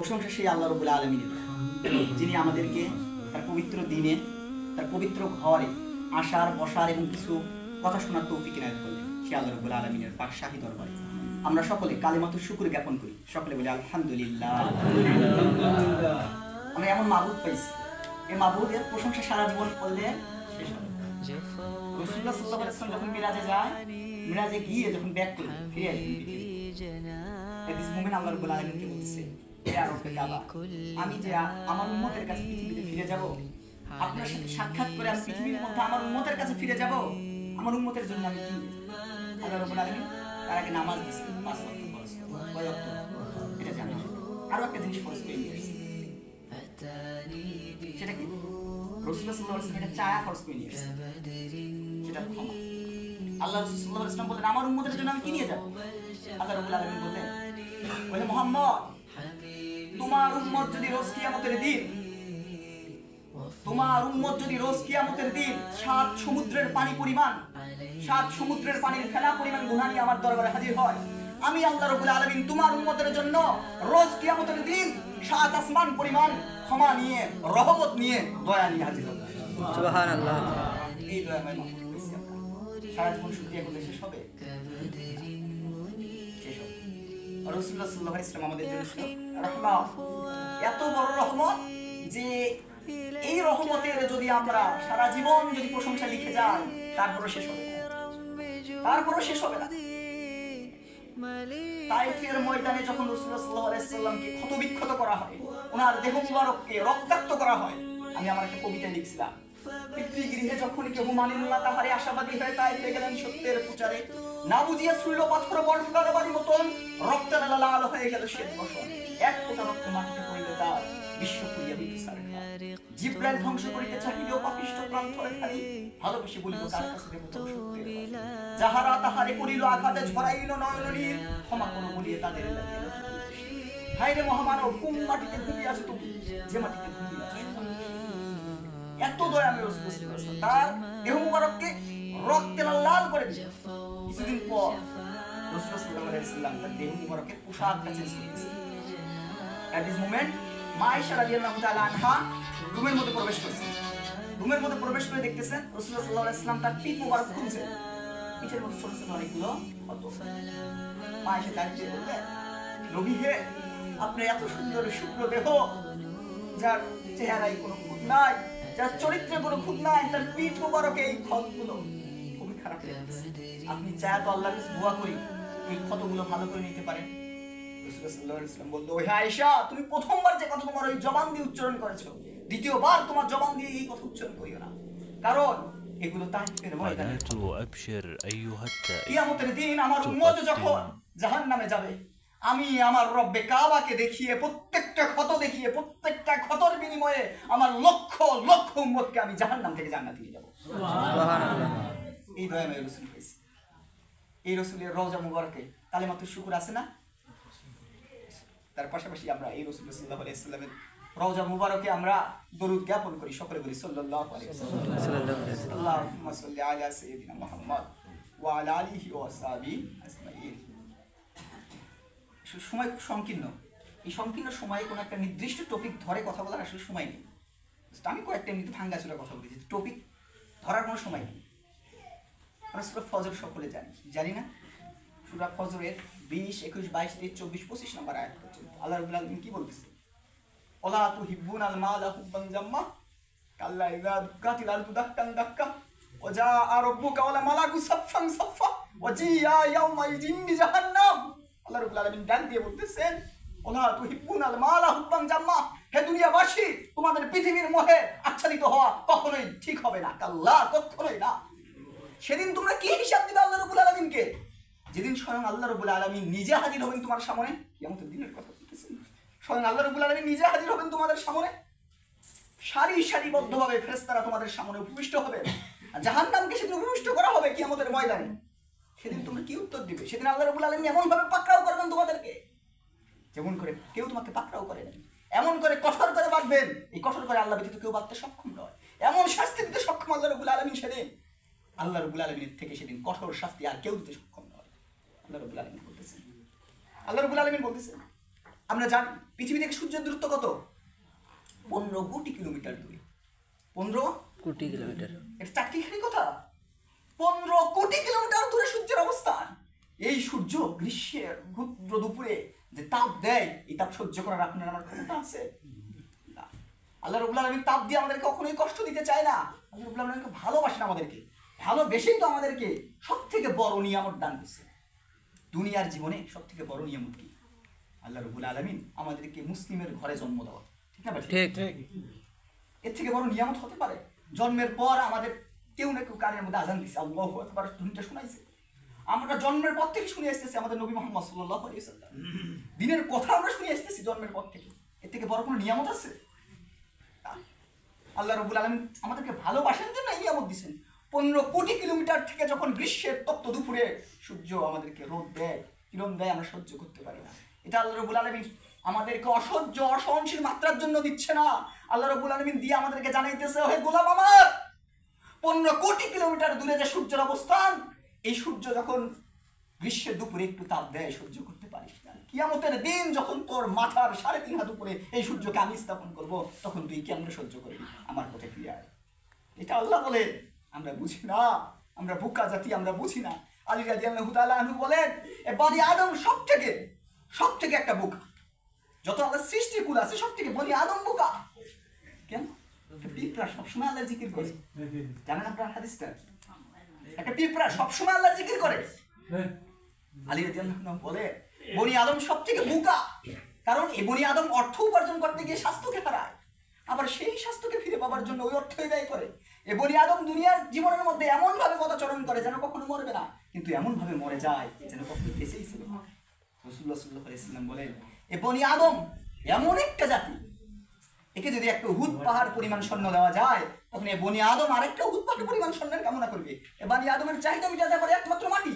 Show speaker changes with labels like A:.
A: প্রশংসা সেই আল্লাহ রাব্বুল আলামিনের, যিনি আমাদেরকে তার পবিত্র দিনে তার পবিত্র ঘরে আসার বসার এবং কিছু কথা শোনার তৌফিক ইনায়াত করলেন। সেই আল্লাহ রাব্বুল আলামিনের পাক শাহী দরবারে আমরা সকলে কালিমাতুশ শুকর জ্ঞাপন করি, সকলে বলি আলহামদুলিল্লাহ। আমরা এমন মাবুদ পাইছি, এই মাবুদের প্রশংসা সারা জীবন করলে শেষ হবে। রাসূলুল্লাহ সাল্লাল্লাহু আলাইহি ওয়াসাল্লাম যখন মিরাজে যায়, মিরাজে গিয়ে যখন ব্যাক করে ফিরে আসেন, দিস মোমেন্ট আল্লাহ রাব্বুল আলামিনকে বলতেছে, হে আরবে কাবা, আমি যে আমার উম্মতের কাছে পৃথিবীতে ফিরে যাব, আপনার সাথে সাক্ষাৎ করে আমি পৃথিবীর মধ্যে আমার উম্মতের কাছে ফিরে যাব, আমার উম্মতের জন্য আমি কি আল্লাহ রাব্বুল আলামিন তার আগে নামাজ দিয়েছে, 5 ওয়াক্ত ফরজ, কয় ওয়াক্ত এটা জানা। আরো একটা জিনিস ফরজ করে নিয়েছে, সেটা কি? রাসূলুল্লাহ সাল্লাল্লাহু আলাইহি ওয়াসাল্লাম এটা চায়া ফরজ করে নিয়েছে, সেটা ক্ষমা। আল্লাহ রাসূল সাল্লাল্লাহু আলাইহি ওয়াসাল্লাম বলেন, আমার উম্মতের জন্য আমি কি নিয়ে যাব? আল্লাহ রাব্বুল আলামিন বললেন, ওহে মুহাম্মদ, তোমার উম্মত যদি রোজ কিয়ামতের দিন, তোমার উম্মত যদি রোজ কিয়ামতের দিন 7 সমুদ্রের পানি পরিমাণ, 7 সমুদ্রের পানির ফেনা পরিমাণ গুনাহ নিয়ে আমার দরবারে হাজির হয়, আমি আল্লাহ রাব্বুল আলামিন তোমার উম্মতের জন্য রোজ কিয়ামতের দিন 7 আসমান পরিমাণ ক্ষমা নিয়ে, রহমত নিয়ে, দয়া নিয়ে হাজির হব।
B: সুবহানাল্লাহ।
A: এই দয়াময় মাহবুব পেয়েছি আমরা, সারা জীবন শুকরিয়া করলে শেষ হবে? শেষ হবে। রাসূলুল্লাহ সাল্লাল্লাহু আলাইহি ওয়াসাল্লাম আমাদের জন্য রহমত, এত বড় রহমত যে এই রহমতের যদি আমরা সারা জীবন যদি প্রশংসা লিখে যাই, তারপরও শেষ হবে না, তারপরও শেষ হবে না। তাইফের ময়দানে যখন রাসূলুল্লাহ সাল্লাল্লাহু আলাইহি ওয়াসাল্লামকে ক্ষতবিক্ষত করা হয়, ওনার দেহ মুবারককে রক্তাক্ত করা হয়, আমি আমার একটা কবিতা লিখছিলাম, পিতৃগৃহে যখন কেউ মানেন না তাহারে আশাবাদী হয়ে তাইফে গেলেন সত্যের প্রচারে, না বুঝিয়া ছুঁইল পাথর বর্ষার বাড়ি মতন, রক্তে লাল হয়ে গেল শ্বেত বসন, এক ফোঁটা রক্ত মাটিতে পড়িল তার, বিশ্ব পুড়িয়া দিত সারখার, জিব্রাইল ধ্বংস করিতে চাহিলেও পাপিষ্ঠ প্রাণ ধরে খালি, ভালোবেসে বলিব তার কাছে দেব তব সত্যের কথা, যাহারা তাহারে করিল আঘাতে ঝরাইল নয়ননীর, ক্ষমা করো বলিয়ে তাদের লাগিয়ে দিল। হায়রে মহামানব, কোন মাটিতে ঘুমিয়ে আছো তুমি, যে মাটিতে ঘুমিয়ে আছো? এত দয়া আমি রাসূলুল্লাহ সাল্লাল্লাহু আলাইহি ওয়াসাল্লাম তার দেহ মুবারককে রক্তে লাল করে দিয়েছে। কিছুদিন পর রাসূলুল্লাহ সাল্লাল্লাহু আলাইহি ওয়াসাল্লাম তার দেহ মুবারকের পোশাকটা চেঞ্জ করেছে। এট দিস মোমেন্ট মা আয়েশা রাদিয়াল্লাহু তাআলা আনহা রুমের মধ্যে প্রবেশ করেছেন। রুমের মধ্যে প্রবেশ করে দেখতেছেন রাসূলুল্লাহ সাল্লাল্লাহু আলাইহি ওয়াসাল্লাম তার পিঠ মুবারক খুলছেন, পিঠের মধ্যে ছোট ছোট অনেকগুলো ক্ষত। মা আয়েশা দাঁড়িয়ে বললেন, নবী হে, আপনি এত সুন্দর শুভ্র দেহ, যার চেহারায় কোনো খুঁত নাই, যার চরিত্রে কোনো খুঁত নাই, তার পিঠ মুবারকে এই ক্ষতগুলো খুবই খারাপ লাগছে, আপনি চায় তো আল্লাহর কাছে দোয়া করি এই ক্ষতগুলো ভালো করে নিতে পারেন। রাসূলুল্লাহ সাল্লাল্লাহু আলাইহি ওয়াসাল্লাম বলল, ওহে আয়েশা, তুমি প্রথমবার যে কথা তোমার ওই জবান দিয়ে উচ্চারণ করেছো, দ্বিতীয়বার তোমার জবান দিয়ে এই কথা উচ্চারণ করিও না, কারণ এগুলো তাইফের ময়দানে। কিয়ামতের দিন আমার উম্মত যখন জাহান্নামে যাবে, আমি আমার রব্বে কাবাকে দেখিয়ে, প্রত্যেকটা ক্ষত দেখিয়ে, প্রত্যেকটা ক্ষতর বিনিময়ে আমার লক্ষ লক্ষ উম্মতকে আমি জাহান্নাম থেকে জান্নাতে নিয়ে যাব। সুবহানাল্লাহ। এই দয়াময় রাসূল পেয়েছি। এই রাসূলের রওজা মুবারকে কালিমাতুশ শুকর আছে না? তার পাশাপাশি আমরা এই রাসূলুল্লাহ সাল্লাল্লাহু আলাইহি ওয়াসাল্লামের রওজা মুবারকে আমরা দরুদ জ্ঞাপন করি, সকলে বলি সাল্লাল্লাহু আলাইহি ওয়াসাল্লাম। আল্লাহুম্মা সাল্লি আলা সাইয়্যিদিনা মুহাম্মদ ওয়া আলা আলিহি ওয়া আসহাবিহি আজমাইন। সময় খুব সংকীর্ণ, এই সংকীর্ণ সময়ে কোনো একটা নির্দিষ্ট টপিক ধরে কথা বলার আসলে সময় নেই। আমি কয়েকটা এমনিতে ভাঙ্গাচোরা কথা বলেছি, টপিক ধরার কোনো সময় নেই। আমরা সূরা ফজর সকলে জানি না? সূরা ফজরের 20, 21, 22, 23, 24, 25 নম্বর আয়াত পর্যন্ত আল্লাহ রাব্বুল আলামিন কি বলতেছে? ওয়ালা তুহিব্বুনাল মালা হুব্বান জাম্মা কাল্লা ইযা দুক্কাতিল আরদু দাক্কান দাক্কা ওয়া জাআ রাব্বুকা ওয়াল মালাকু সাফফান সাফফা ওয়া জিয়া ইয়াউমাইযিন বিজাহান্নাম। আল্লাহ রাব্বুল আলামিন ডাক দিয়ে বলতেছেন, ওয়ালা তুহিব্বুনাল মালা হুব্বান জাম্মা, হে দুনিয়াবাসী, তোমাদের পৃথিবীর মোহে আচ্ছাদিত হওয়া কখনোই ঠিক হবে না, কাল্লা, কখনোই না। সেদিন তোমরা কি হিসাব দিবে আল্লাহ রাব্বুল আলামিনকে? যেদিন স্বয়ং আল্লাহ রাব্বুল আলামিন নিজে হাজির হবেন তোমার সামনে। কিয়ামতের দিনের কথা বলতেছেন, স্বয়ং আল্লাহ রাব্বুল আলামিন নিজে হাজির হবেন তোমাদের সামনে, সারি সারিবদ্ধভাবে ফেরেশতারা তোমাদের সামনে উপবিষ্ট হবে, আর জাহান্নামকে সেদিন উপবিষ্ট করা হবে কিয়ামতের ময়দানে। সেদিন তোমরা কি উত্তর দিবে? সেদিন আল্লাহ রাব্বুল আলামিন এমন ভাবে পাকড়াও করবেন তোমাদেরকে, যেমন করে কেউ তোমাকে পাকড়াও করে না, এমন করে কঠোর করে বাঁধবেন, এই কঠোর করে আল্লাহ ব্যতীত কেউ বাঁধতে সক্ষম নয়। এমন শাস্তি দিতে সক্ষম আল্লাহ রাব্বুল আলামিন সেদিন, আল্লাহ রাব্বুল আলামিনের থেকে সেদিন কঠোর শাস্তি আর কেউ দিতে সক্ষম নয়। আল্লাহ রাব্বুল আলামিন বলতেছেন, আমরা জানি পৃথিবী থেকে সূর্যের দূরত্ব কত? 15 কোটি কিলোমিটার দূরে। 15
B: কোটি কিলোমিটার।
A: এটা চাকরিখানি কথা। 15 কোটি কিলোমিটার দূরে সূর্যের অবস্থান। এই সূর্য গ্রীষ্মের রুদ্র দুপুরে যে তাপ দেয়, এই তাপ সহ্য করার আপনার আমার ক্ষমতা আছে? না। আল্লাহ রাব্বুল আলামিন তাপ দিয়ে আমাদেরকে কখনোই কষ্ট দিতে চায় না। আল্লাহ রাব্বুল আলামিন ভালোবাসেন আমাদেরকে, ভালোবেসেই তো আমাদেরকে সব থেকে বড় নিয়ামত দান করছে। দুনিয়ার জীবনে সব থেকে বড় নিয়ামত কি? আল্লাহ রাব্বুল আলামিন আমাদেরকে মুসলিমের ঘরে জন্ম দেওয়া, ঠিক না?
B: ঠিক।
A: এর থেকে বড় নিয়ামত হতে পারে? জন্মের পর আমাদের কেউ না কেউ কানের মধ্যে আজান দিচ্ছে, আল্লাহু আকবার ধ্বনিটা শোনাইছে। আমরা জন্মের পর থেকে শুনে আসতেছি আমাদের নবী মুহাম্মদ সাল্লাল্লাহু আলাইহি ওয়াসাল্লাম দিনের কথা আমরা শুনে আসতেছি জন্মের পর থেকে। এর থেকে বড় কোনো নিয়ামত আছে? আল্লাহ রাব্বুল আলামিন আমাদেরকে ভালোবাসার জন্য এই নিয়ামত দিয়েছেন। 15 কোটি কিলোমিটার থেকে যখন গ্রীষ্মের তপ্ত দুপুরে সূর্য আমাদেরকে রোদ দেয়, কিরণ দেয়, আমরা সহ্য করতে পারি না। এটা আল্লাহ রাব্বুল আলামিন আমাদেরকে অসহ্য অসহনশীল মাত্রার জন্য দিচ্ছে না। আল্লাহ রাব্বুল আলামিন দিয়ে আমাদেরকে জানাইতেছে, হে গোলাম আমার, 15 কোটি কিলোমিটার দূরে যে সূর্যের অবস্থান, এই সূর্য যখন গ্রীষ্মের দুপুরে একটু তাপ দেয়, সহ্য করতে পারিস না। কিয়ামতের দিন যখন তোর মাথার 3.5 হাত উপরে এই সূর্যকে আমি স্থাপন করব, তখন তুই কেমন সহ্য করবি? আমার পথে ফিরে আয়। এটা আল্লাহ বলে, আমরা বুঝি না, আমরা বোকা জাতি, আমরা বুঝি না। আলী রাদিয়াল্লাহু তাআলা আনহু বলেন, এ বনি আদম সব থেকে একটা বোকা। যত আল্লাহ সৃষ্টির কুল আছে সব থেকে বনি আদম বোকা। কেন? পিঁপড়া সবসময় আল্লাহর জিকির করে, জানেন আপনার হাদিসটা? একটা পিঁপড়া সবসময় আল্লাহর জিকির করে। আলী রাদিয়াল্লাহু আনহু বলে, বনি আদম সব থেকে বোকা, কারণ এই বনি আদম অর্থ উপার্জন করতে গিয়ে স্বাস্থ্যকে হারায়, আবার সেই স্বাস্থ্যকে ফিরে পাবার জন্য ওই অর্থই ব্যয় করে। এ বনি আদম দুনিয়ার জীবনের মধ্যে এমন ভাবে পদাচরণ করে যেন কখনো মরবে না, কিন্তু এমন ভাবে মরে যায় যেন কখনো বেঁচেই ছিল। রাসূলুল্লাহ সাল্লাল্লাহু আলাইহি ওয়াসাল্লাম বলেন, এ বনি আদম এমন একটা জাতি, একে যদি একটা উহুদ পাহাড় পরিমাণ স্বর্ণ দেওয়া যায়, তখন এ বনি আদম আরেকটা উহুদ পাহাড় পরিমাণ স্বর্ণের কামনা করবে। এ বনি আদমের চাহিদা মিটাতে পারে একমাত্র মাটি।